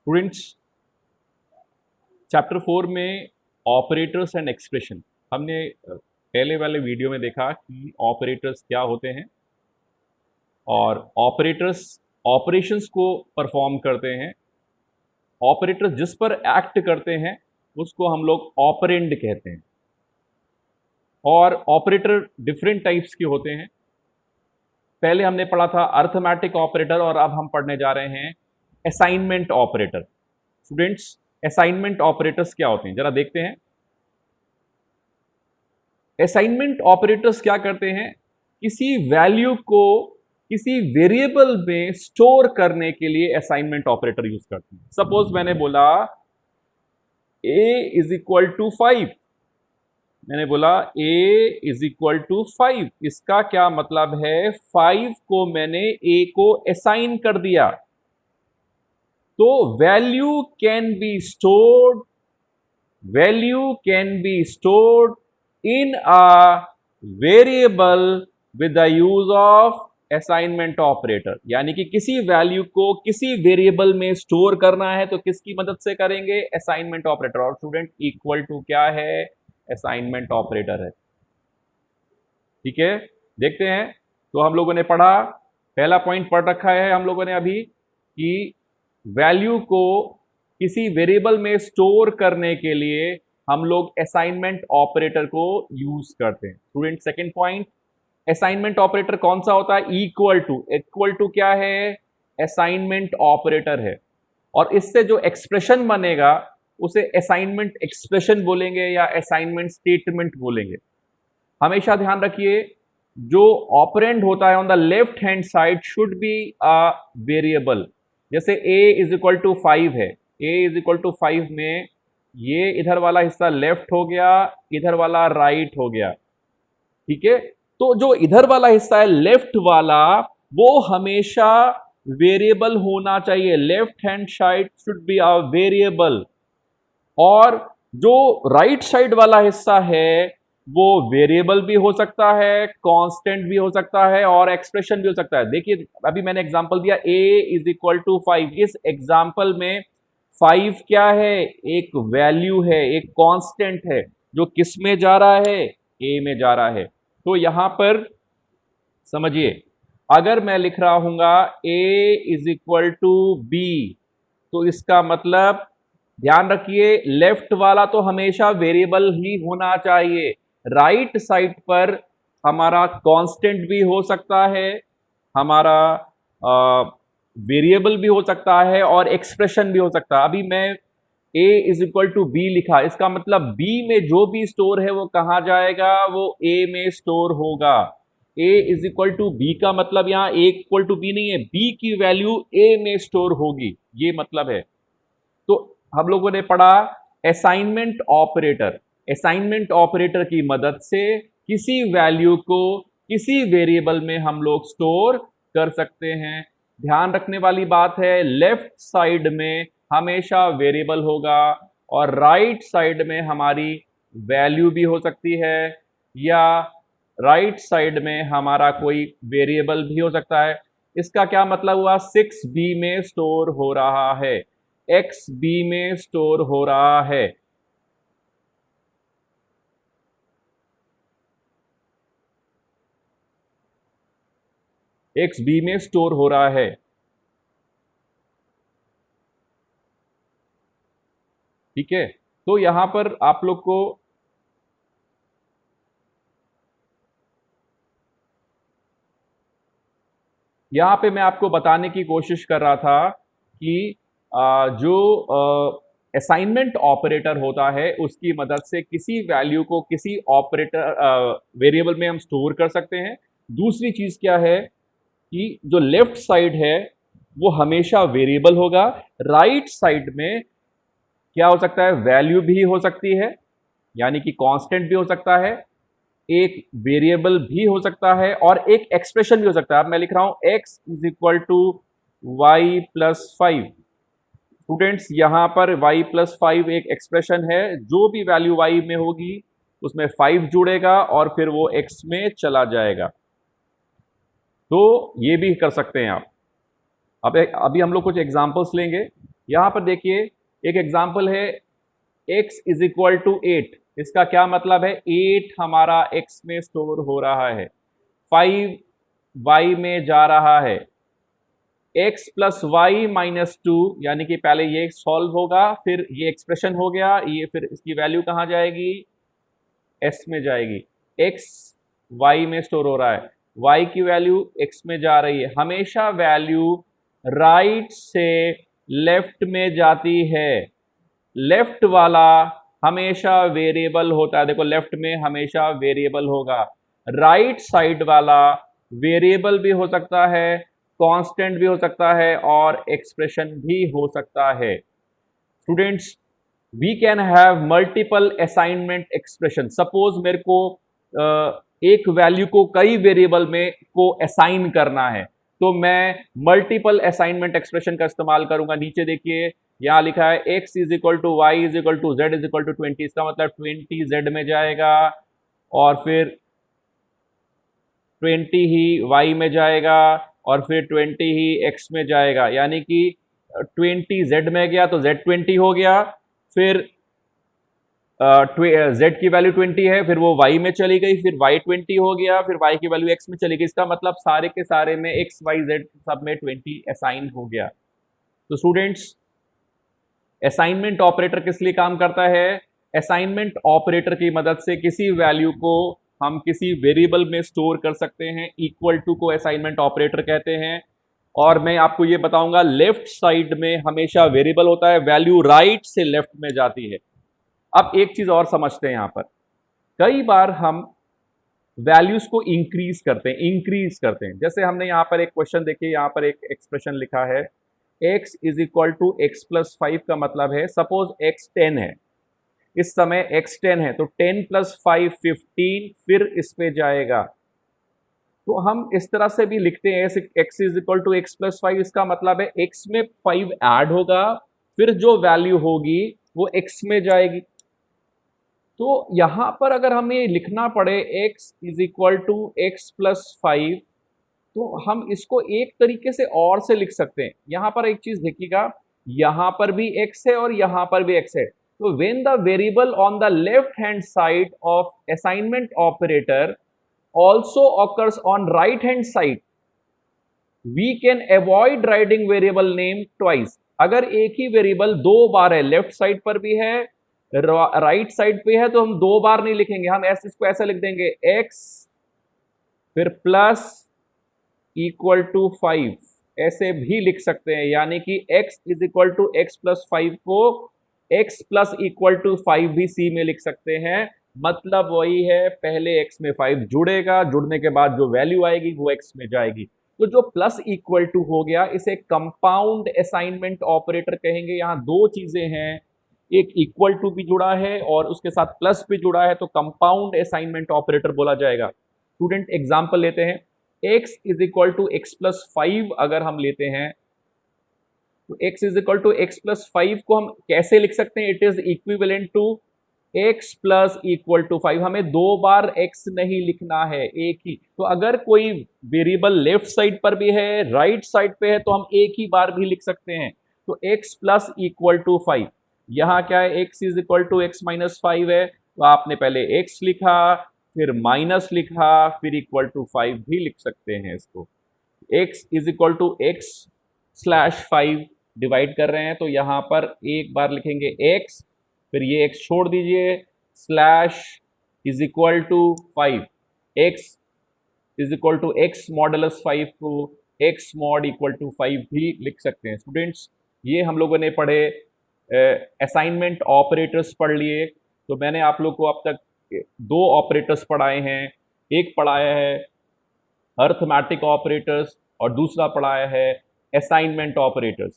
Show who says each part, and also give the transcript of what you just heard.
Speaker 1: Students, chapter 4 में operators and expression हमने पहले वाले वीडियो में देखा कि ऑपरेटर्स क्या होते हैं और ऑपरेटर्स ऑपरेशंस को परफॉर्म करते हैं। ऑपरेटर्स जिस पर एक्ट करते हैं उसको हम लोग ऑपरेंड कहते हैं और ऑपरेटर डिफरेंट टाइप्स के होते हैं। पहले हमने पढ़ा था अर्थमेटिक ऑपरेटर और अब हम पढ़ने जा रहे हैं assignment operator. Students, assignment operators क्या होते हैं जरा देखते हैं। असाइनमेंट ऑपरेटर्स क्या करते हैं, किसी वैल्यू को किसी वेरिएबल में स्टोर करने के लिए असाइनमेंट ऑपरेटर यूज करते हैं। सपोज मैंने बोला a इज इक्वल टू 5, मैंने बोला a इज इक्वल टू 5, इसका क्या मतलब है 5 को मैंने a को असाइन कर दिया। तो value can be stored in a variable with the use of assignment operator, यानी कि किसी वैल्यू को किसी वेरिएबल में स्टोर करना है तो किसकी मदद से करेंगे, असाइनमेंट ऑपरेटर। और स्टूडेंट इक्वल टू क्या है, असाइनमेंट ऑपरेटर है। ठीक है, देखते हैं। तो हम लोगों ने पढ़ा, पहला पॉइंट पढ़ रखा है हम लोगों ने अभी कि वैल्यू को किसी वेरिएबल में स्टोर करने के लिए हम लोग असाइनमेंट ऑपरेटर को यूज करते हैं। Student second point, assignment operator कौन सा होता है, इक्वल टू क्या है, असाइनमेंट ऑपरेटर है। और इससे जो एक्सप्रेशन बनेगा उसे असाइनमेंट एक्सप्रेशन बोलेंगे या असाइनमेंट स्टेटमेंट बोलेंगे। हमेशा ध्यान रखिए, जो ऑपरेंड होता है on the left hand side should be a variable. जैसे a इज इक्वल टू 5 है, a इज इक्वल टू 5 में ये इधर वाला हिस्सा लेफ्ट हो गया, इधर वाला राइट हो गया। ठीक है, तो जो इधर वाला हिस्सा है लेफ्ट वाला वो हमेशा वेरिएबल होना चाहिए। Left hand side should be a variable. और जो राइट साइड वाला हिस्सा है वो वेरिएबल भी हो सकता है, कांस्टेंट भी हो सकता है और एक्सप्रेशन भी हो सकता है। देखिए अभी मैंने एग्जांपल दिया a इज इक्वल टू 5। इस एग्जांपल में 5 क्या है, एक वैल्यू है, एक कांस्टेंट है जो किस में जा रहा है, a में जा रहा है। तो यहां पर समझिए, अगर मैं लिख रहा हूंगा a is equal to b, तो इसका मतलब ध्यान रखिए लेफ्ट वाला तो हमेशा वेरिएबल ही होना चाहिए। राइट साइड पर हमारा कांस्टेंट भी हो सकता है, हमारा वेरिएबल भी हो सकता है और एक्सप्रेशन भी हो सकता है। अभी मैं a is equal to b लिखा, इसका मतलब b में जो भी स्टोर है वो कहां जाएगा, वो a में स्टोर होगा। a is equal to b का मतलब यहां a इक्वल टू बी नहीं है, b की वैल्यू a में स्टोर होगी, ये मतलब है। तो हम लोगों ने पढ़ा असाइनमेंट ऑपरेटर। असाइनमेंट ऑपरेटर की मदद से किसी वैल्यू को किसी वेरिएबल में हम लोग स्टोर कर सकते हैं। ध्यान रखने वाली बात है, लेफ्ट साइड में हमेशा वेरिएबल होगा और राइट साइड में हमारी वैल्यू भी हो सकती है या राइट साइड में हमारा कोई वेरिएबल भी हो सकता है। इसका क्या मतलब हुआ, 6b में स्टोर हो रहा है, x b में स्टोर हो रहा है। x b में स्टोर हो रहा है। ठीक है, तो यहां पर आप लोग को यहां पे मैं आपको बताने की कोशिश कर रहा था कि जो असाइनमेंट ऑपरेटर होता है उसकी मदद से किसी वैल्यू को किसी ऑपरेटर वेरिएबल में हम स्टोर कर सकते हैं। दूसरी चीज क्या है कि जो लेफ्ट साइड है वो हमेशा वेरिएबल होगा, राइट साइड में क्या हो सकता है, वैल्यू भी हो सकती है, यानी कि कांस्टेंट भी हो सकता है, एक वेरिएबल भी हो सकता है और एक एक्सप्रेशन भी हो सकता है। अब मैं लिख रहा हूं x is equal to y plus 5। Students यहां पर y प्लस 5 एक एक्सप्रेशन है, जो भी वैल्यू y में होगी उसमें 5 जुड़ेगा और फिर वो x में चला जाएगा। तो ये भी कर सकते हैं आप। अब अभी हम लोग कुछ एग्जांपल्स लेंगे। यहां पर देखिए एक एग्जाम्पल है, x इज इक्वल टू 8। इसका क्या मतलब है, 8 हमारा x में स्टोर हो रहा है, 5 y में जा रहा है, x plus y minus two, यानी कि पहले ये सॉल्व होगा, फिर ये एक्सप्रेशन हो गया, ये फिर इसकी वैल्यू कहां जाएगी, s में जाएगी। x y में स्टोर हो रहा है, y की वैल्यू x में जा रही है। हमेशा वैल्यू राइट से लेफ्ट में जाती है, लेफ्ट वाला हमेशा वेरिएबल होता है। देखो लेफ्ट में हमेशा वेरिएबल होगा, राइट साइड वाला वेरिएबल भी हो सकता है, कांस्टेंट भी हो सकता है और एक्सप्रेशन भी हो सकता है। Students, we can have multiple assignment expression. Suppose मेरे को एक वैल्यू को कई वेरिएबल में को असाइन करना है, तो मैं मल्टीपल असाइनमेंट एक्सप्रेशन का इस्तेमाल करूंगा। नीचे देखिए यहां लिखा है x is equal to y is equal to z is equal to 20। इसका मतलब 20 z में जाएगा और फिर 20 ही y में जाएगा और फिर 20 ही x में जाएगा, यानी कि 20 z में गया तो z 20 हो गया, फिर z की वैल्यू 20 है, फिर वो y में चली गई, फिर y 20 हो गया, फिर y की वैल्यू x में चली गई। इसका मतलब सारे के सारे में x y z सब में 20 असाइन हो गया। तो स्टूडेंट्स, असाइनमेंट ऑपरेटर किस लिए काम करता है, असाइनमेंट ऑपरेटर की मदद से किसी वैल्यू को हम किसी वेरिएबल में स्टोर कर सकते हैं। इक्वल टू को असाइनमेंट ऑपरेटर कहते हैं। और मैं आपको ये बताऊंगा, लेफ्ट साइड में हमेशा वेरिएबल होता है, वैल्यू राइट से लेफ्ट में जाती है। अब एक चीज और समझते हैं, यहां पर कई बार हम वैल्यूज को इंक्रीज करते हैं। जैसे हमने यहां पर एक क्वेश्चन देखिए, यहां पर एक एक्सप्रेशन लिखा है x is equal to x plus 5 का मतलब है, सपोज x 10 है, इस समय x 10 है तो 10 प्लस 5 15, फिर इस पे जाएगा। तो हम इस तरह से भी लिखते हैं x is equal to x plus 5। इसका मतलब है x में 5 ऐड होगा, फिर जो वैल्यू होगी वो x में जाएगी। तो यहां पर अगर हमें लिखना पड़े x is equal to x plus 5, तो हम इसको एक तरीके से और से लिख सकते हैं। यहां पर एक चीज देखिएगा, यहां पर भी x है और यहां पर भी x है। तो when the variable on the left hand side of assignment operator also occurs on right hand side, we can avoid writing variable name twice. अगर एक ही वेरिएबल दो बार है, लेफ्ट साइड पर भी है राइट साइड पे है, तो हम दो बार नहीं लिखेंगे। हम इसको ऐसा लिख देंगे x फिर प्लस इक्वल टू 5, ऐसे भी लिख सकते हैं। यानी कि x is equal to x plus 5 को x प्लस इक्वल टू 5 भी c में लिख सकते हैं। मतलब वही है, पहले x में 5 जुड़ेगा, जुड़ने के बाद जो वैल्यू आएगी वो x में जाएगी। तो जो प्लस इक्वल टू हो गया, इसे कंपाउंड असाइनमेंट ऑपरेटर कहेंगे। यहां दो चीजें हैं, एक इक्वल टू भी जुड़ा है और उसके साथ प्लस भी जुड़ा है, तो कंपाउंड असाइनमेंट ऑपरेटर बोला जाएगा। स्टूडेंट, एग्जाम्पल लेते हैं, x is equal to x plus 5 अगर हम लेते हैं, तो x is equal to x plus 5 को हम कैसे लिख सकते हैं, it is equivalent to x plus equal to 5। हमें दो बार x नहीं लिखना है, एक ही। तो अगर कोई वेरिएबल लेफ्ट साइड पर भी है, राइट साइड पे है, तो हम एक ही बार भी लिख सकते हैं। तो x प्लस इक्वल टू 5, यहां क्या है, x is equal to x minus 5 है, तो आपने पहले x लिखा, फिर माइनस लिखा, फिर इक्वल टू 5 भी लिख सकते हैं इसको। x is equal to x slash 5 divide कर रहे हैं, तो यहां पर एक बार लिखेंगे x, फिर ये x छोड़ दीजिए, slash is equal to 5, x is equal to x modulus 5 को x मॉड इक्वल टू 5 भी लिख सकते हैं। स्टूडेंट्स, ये हम लोगों ने पढ़े, असाइनमेंट ऑपरेटर्स पढ़ लिए। तो मैंने आप लोग को अब तक दो ऑपरेटर्स पढ़ाए हैं, एक पढ़ाया है अर्थमेटिक ऑपरेटर्स और दूसरा पढ़ाया है असाइनमेंट ऑपरेटर्स।